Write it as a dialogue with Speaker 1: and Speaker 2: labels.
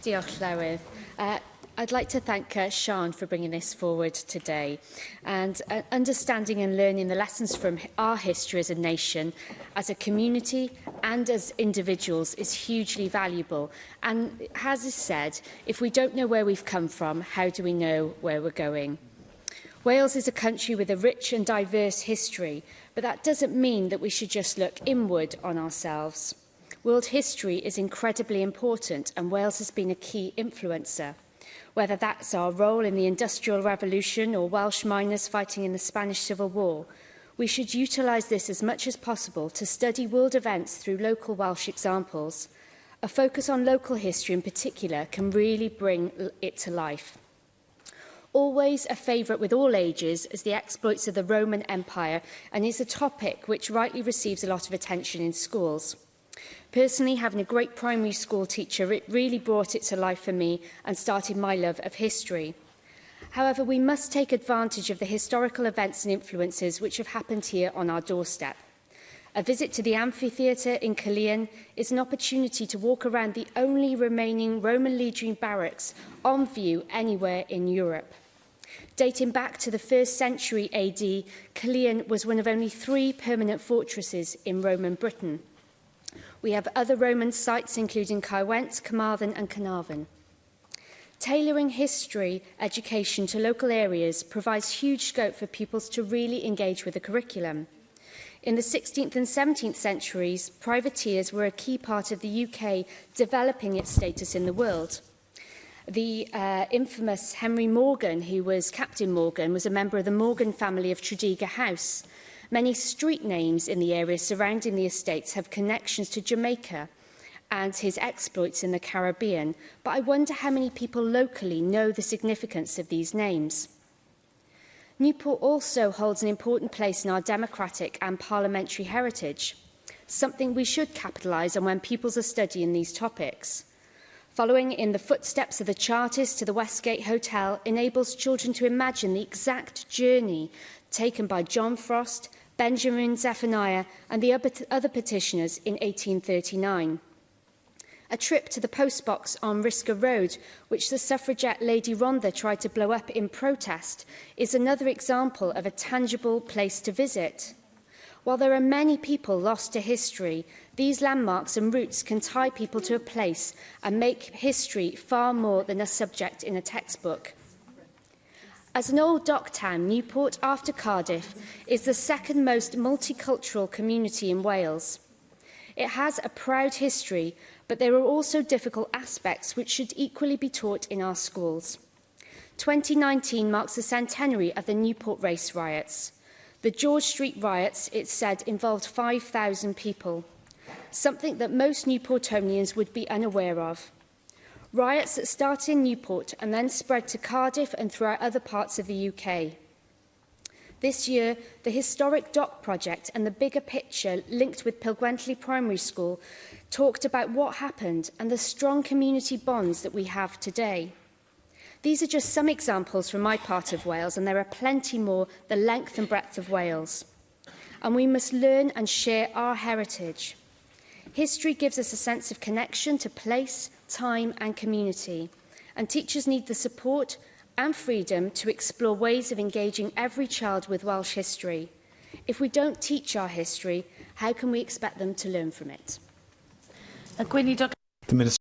Speaker 1: Diolch, Llywydd. I'd like to thank Sian for bringing this forward today. And understanding and learning the lessons from our history as a nation, as a community and as individuals is hugely valuable. And as is said, if we don't know where we've come from, how do we know where we're going? Wales is a country with a rich and diverse history, but that doesn't mean that we should just look inward on ourselves. World history is incredibly important, and Wales has been a key influencer. Whether that's our role in the Industrial Revolution or Welsh miners fighting in the Spanish Civil War, we should utilise this as much as possible to study world events through local Welsh examples. A focus on local history in particular can really bring it to life. Always a favourite with all ages is the exploits of the Roman Empire, and is a topic which rightly receives a lot of attention in schools. Personally, having a great primary school teacher, it really brought it to life for me and started my love of history. However, we must take advantage of the historical events and influences which have happened here on our doorstep. A visit to the amphitheatre in Caerleon is an opportunity to walk around the only remaining Roman legionary barracks on view anywhere in Europe. Dating back to the 1st century AD, Caerleon was one of only 3 permanent fortresses in Roman Britain. We have other Roman sites including Caerwent, Carmarthen and Carnarvon. Tailoring history education to local areas provides huge scope for pupils to really engage with the curriculum. In the 16th and 17th centuries, privateers were a key part of the UK developing its status in the world. The infamous Henry Morgan, who was Captain Morgan, was a member of the Morgan family of Tredegar House. Many street names in the area surrounding the estates have connections to Jamaica and his exploits in the Caribbean, but I wonder how many people locally know the significance of these names. Newport also holds an important place in our democratic and parliamentary heritage, something we should capitalise on when pupils are studying these topics. Following in the footsteps of the Chartists to the Westgate Hotel enables children to imagine the exact journey taken by John Frost, Benjamin Zephaniah and the other petitioners in 1839. A trip to the post box on Risca Road, which the suffragette Lady Rhondda tried to blow up in protest, is another example of a tangible place to visit. While there are many people lost to history, these landmarks and routes can tie people to a place and make history far more than a subject in a textbook. As an old dock town, Newport, after Cardiff, is the second most multicultural community in Wales. It has a proud history, but there are also difficult aspects which should equally be taught in our schools. 2019 marks the centenary of the Newport race riots. The George Street riots, it's said, involved 5,000 people, something that most Newportonians would be unaware of. Riots that started in Newport and then spread to Cardiff and throughout other parts of the UK. This year, the historic dock project and the bigger picture linked with Pilgwentley Primary School talked about what happened and the strong community bonds that we have today. These are just some examples from my part of Wales, and there are plenty more the length and breadth of Wales. And we must learn and share our heritage. History gives us a sense of connection to place, time and community, and teachers need the support and freedom to explore ways of engaging every child with Welsh history. If we don't teach our history, how can we expect them to learn from it?
Speaker 2: The Minister